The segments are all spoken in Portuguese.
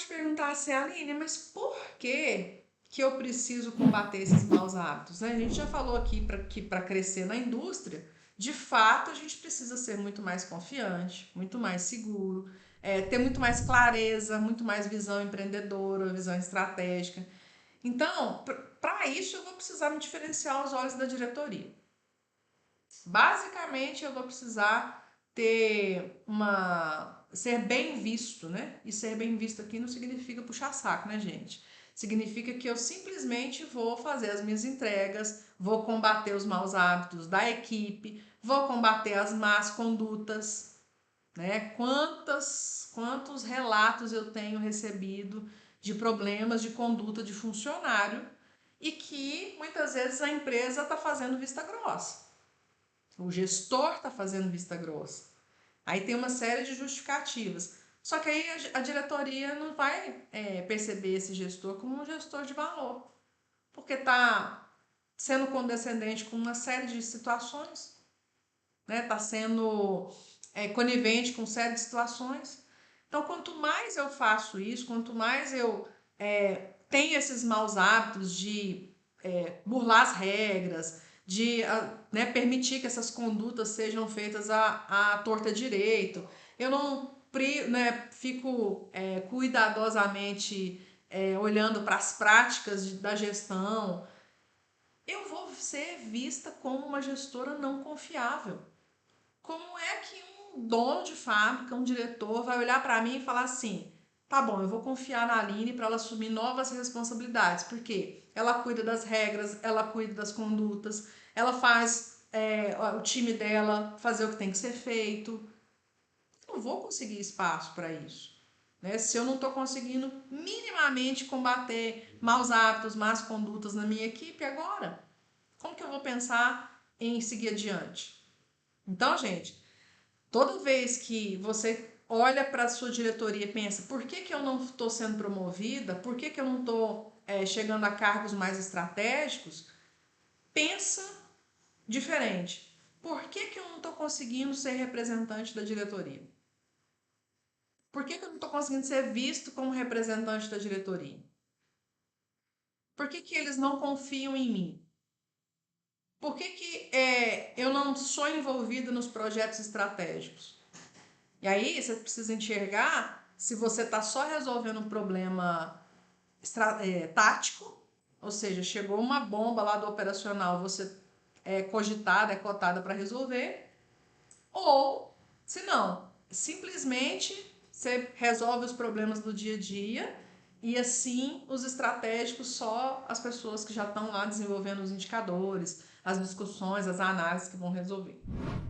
pode perguntar assim, Aline, mas por que eu preciso combater esses maus hábitos, né? A gente já falou aqui que para crescer na indústria, de fato, a gente precisa ser muito mais confiante, muito mais seguro, ter muito mais clareza, muito mais visão empreendedora, visão estratégica. Então, para isso, eu vou precisar me diferenciar aos olhos da diretoria. Basicamente, eu vou precisar ser bem visto, né? E ser bem visto aqui não significa puxar saco, né, gente? Significa que eu simplesmente vou fazer as minhas entregas, vou combater os maus hábitos da equipe, vou combater as más condutas, né? Quantos relatos eu tenho recebido de problemas de conduta de funcionário e que muitas vezes a empresa está fazendo vista grossa. O gestor está fazendo vista grossa. Aí tem uma série de justificativas. Só que aí a diretoria não vai perceber esse gestor como um gestor de valor. Porque está sendo condescendente com uma série de situações. Está sendo conivente com série de situações. Então, quanto mais eu faço isso, quanto mais eu tenho esses maus hábitos de burlar as regras, de permitir que essas condutas sejam feitas à torta direito. Eu não fico cuidadosamente olhando para as práticas da gestão. Eu vou ser vista como uma gestora não confiável. Como é que um dono de fábrica, um diretor, vai olhar para mim e falar assim: tá bom, eu vou confiar na Aline para ela assumir novas responsabilidades, porque ela cuida das regras, ela cuida das condutas, ela faz o time dela fazer o que tem que ser feito. Eu não vou conseguir espaço para isso. Né? Se eu não estou conseguindo minimamente combater maus hábitos, más condutas na minha equipe agora, como que eu vou pensar em seguir adiante? Então, gente, toda vez que você olha para a sua diretoria e pensa, por que eu não estou sendo promovida? Por que eu não estou chegando a cargos mais estratégicos? Pensa diferente. Por que eu não estou conseguindo ser representante da diretoria? Por que eu não estou conseguindo ser visto como representante da diretoria? Por que eles não confiam em mim? Por que eu não sou envolvida nos projetos estratégicos? E aí você precisa enxergar se você está só resolvendo um problema tático, ou seja, chegou uma bomba lá do operacional, você é cogitada, é cotada para resolver, ou se não, simplesmente você resolve os problemas do dia a dia e assim os estratégicos só as pessoas que já estão lá desenvolvendo os indicadores, as discussões, as análises que vão resolver.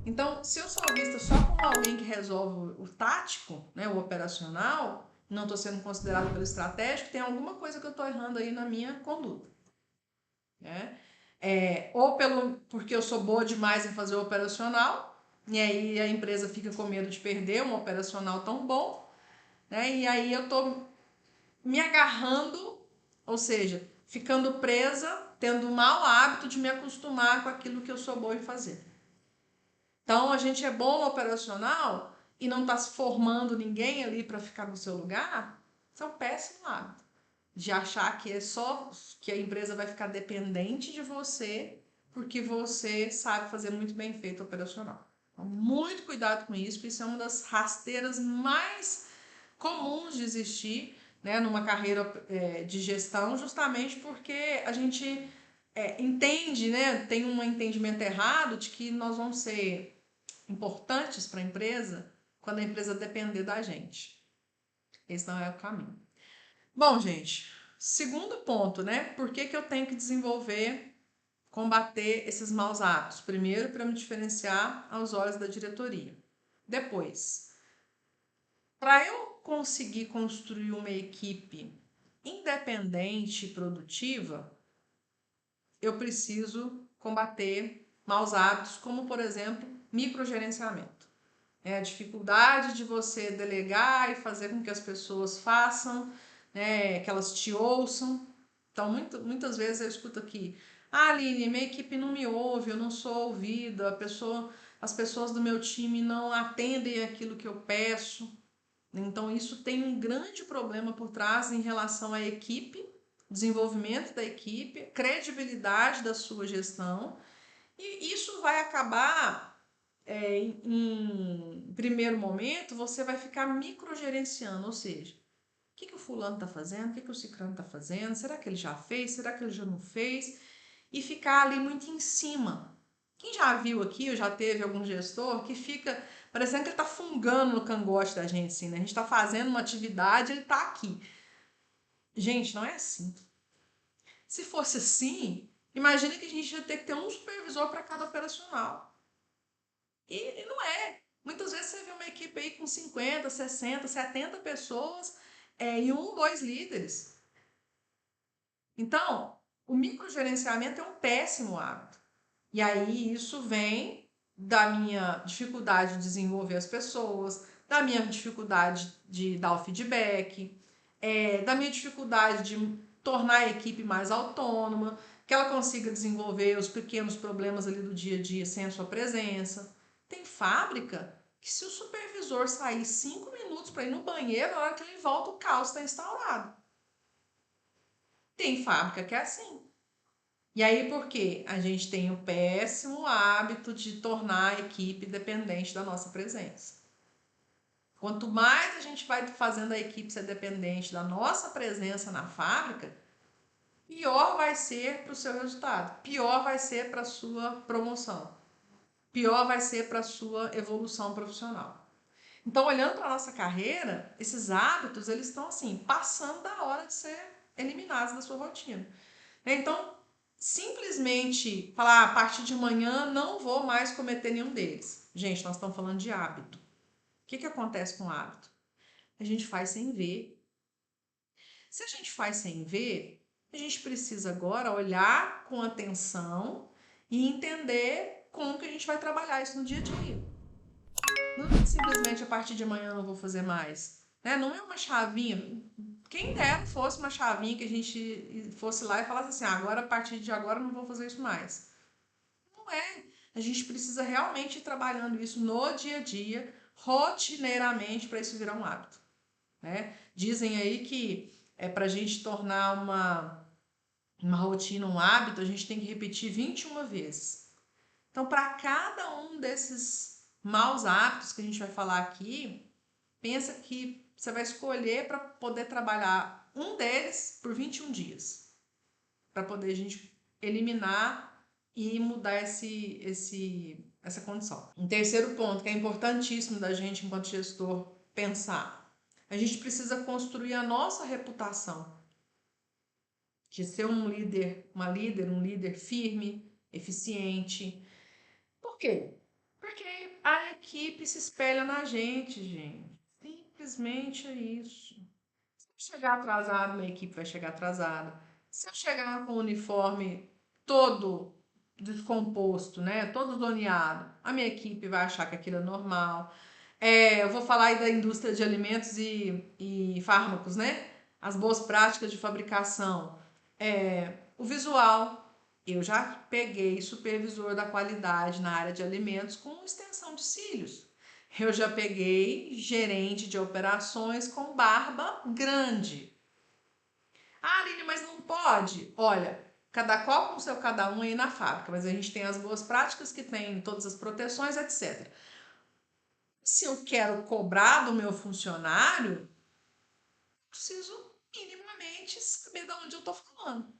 Então, se eu sou vista só como alguém que resolve o tático, né, o operacional, não estou sendo considerado pelo estratégico, tem alguma coisa que eu estou errando aí na minha conduta. Né? Ou porque eu sou boa demais em fazer o operacional, e aí a empresa fica com medo de perder um operacional tão bom, né? E aí eu estou me agarrando, ou seja, ficando presa, tendo o mau hábito de me acostumar com aquilo que eu sou boa em fazer. Então, a gente é bom no operacional e não está se formando ninguém ali para ficar no seu lugar, isso é um péssimo hábito. De achar que é só que a empresa vai ficar dependente de você porque você sabe fazer muito bem feito o operacional. Então, muito cuidado com isso, porque isso é uma das rasteiras mais comuns de existir, né, numa carreira de gestão, justamente porque a gente entende, né, tem um entendimento errado de que nós vamos ser importantes para a empresa quando a empresa depender da gente. Esse não é o caminho. Bom, gente, segundo ponto, né? Por que eu tenho que combater esses maus hábitos? Primeiro, para me diferenciar aos olhos da diretoria. Depois, para eu conseguir construir uma equipe independente e produtiva, eu preciso combater maus hábitos, como, por exemplo, microgerenciamento. A dificuldade de você delegar e fazer com que as pessoas façam, né, que elas te ouçam. Então, muitas vezes eu escuto aqui: Aline, minha equipe não me ouve, eu não sou ouvida, as pessoas do meu time não atendem aquilo que eu peço. Então, isso tem um grande problema por trás em relação à equipe, desenvolvimento da equipe, credibilidade da sua gestão, e isso vai acabar, em primeiro momento, você vai ficar microgerenciando, ou seja, o que o fulano está fazendo, o que o ciclano está fazendo, será que ele já fez, será que ele já não fez? E ficar ali muito em cima. Quem já viu aqui, ou já teve algum gestor que fica parecendo que ele está fungando no cangote da gente, assim, né? A gente está fazendo uma atividade, ele está aqui. Gente, não é assim. Se fosse assim, imagina que a gente ia ter que ter um supervisor para cada operacional. E não é. Muitas vezes você vê uma equipe aí com 50, 60, 70 pessoas e um, dois líderes. Então, o microgerenciamento é um péssimo hábito. E aí isso vem da minha dificuldade de desenvolver as pessoas, da minha dificuldade de dar o feedback, da minha dificuldade de tornar a equipe mais autônoma, que ela consiga desenvolver os pequenos problemas ali do dia a dia sem a sua presença. Tem fábrica que se o supervisor sair 5 minutos para ir no banheiro, na hora que ele volta, o caos está instaurado. Tem fábrica que é assim. E aí, por quê? A gente tem o péssimo hábito de tornar a equipe dependente da nossa presença. Quanto mais a gente vai fazendo a equipe ser dependente da nossa presença na fábrica, pior vai ser para o seu resultado, pior vai ser para a sua promoção, pior vai ser para a sua evolução profissional. Então, olhando para a nossa carreira, esses hábitos, eles estão assim, passando da hora de ser eliminados da sua rotina. Então, simplesmente falar, a partir de manhã não vou mais cometer nenhum deles. Gente, nós estamos falando de hábito. O que acontece com o hábito? A gente faz sem ver. Se a gente faz sem ver, a gente precisa agora olhar com atenção e entender como que a gente vai trabalhar isso no dia a dia. Não é simplesmente a partir de amanhã eu não vou fazer mais. Né? Não é uma chavinha. Quem dera fosse uma chavinha que a gente fosse lá e falasse assim, agora a partir de agora eu não vou fazer isso mais. Não é. A gente precisa realmente ir trabalhando isso no dia a dia, rotineiramente, para isso virar um hábito. Né? Dizem aí que para a gente tornar uma rotina, um hábito, a gente tem que repetir 21 vezes. Então, para cada um desses maus hábitos que a gente vai falar aqui, pensa que você vai escolher para poder trabalhar um deles por 21 dias. Para poder a gente eliminar e mudar essa condição. Um terceiro ponto que é importantíssimo da gente, enquanto gestor, pensar. A gente precisa construir a nossa reputação de ser um líder, um líder firme, eficiente. Por quê? Porque a equipe se espelha na gente. Simplesmente é isso. Se eu chegar atrasado, minha equipe vai chegar atrasada. Se eu chegar com o uniforme todo descomposto, né, todo zoneado, a minha equipe vai achar que aquilo é normal. Eu vou falar aí da indústria de alimentos e fármacos, né? As boas práticas de fabricação. O visual. Eu já peguei supervisor da qualidade na área de alimentos com extensão de cílios. Eu já peguei gerente de operações com barba grande. Ah, Aline, mas não pode? Olha, cada qual com o seu cada um aí na fábrica, mas a gente tem as boas práticas que tem todas as proteções, etc. Se eu quero cobrar do meu funcionário, preciso minimamente saber de onde eu estou falando.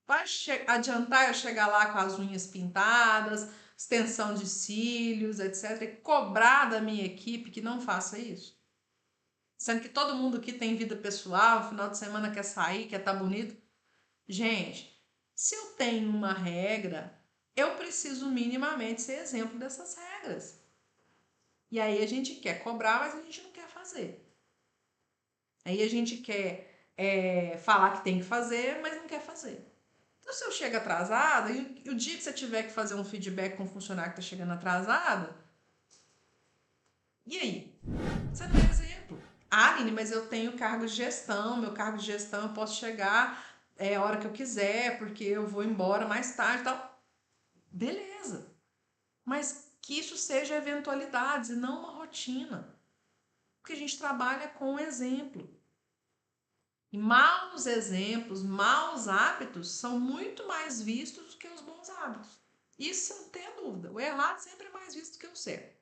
Vai adiantar eu chegar lá com as unhas pintadas, extensão de cílios, etc., e cobrar da minha equipe que não faça isso? Sendo que todo mundo aqui tem vida pessoal, final de semana quer sair, quer estar bonito. Gente, se eu tenho uma regra, eu preciso minimamente ser exemplo dessas regras. E aí a gente quer cobrar, mas a gente não quer fazer. Aí a gente quer falar que tem que fazer, mas não quer fazer. Então, se eu chego atrasada, e o dia que você tiver que fazer um feedback com um funcionário que está chegando atrasada, e aí? Você não é exemplo. Ah, Aline, mas eu tenho cargo de gestão, meu cargo de gestão eu posso chegar a hora que eu quiser, porque eu vou embora mais tarde e tal. Beleza. Mas que isso seja eventualidades e não uma rotina. Porque a gente trabalha com exemplo. E maus exemplos, maus hábitos são muito mais vistos do que os bons hábitos. Isso você não tem dúvida. O errado sempre é mais visto do que o certo.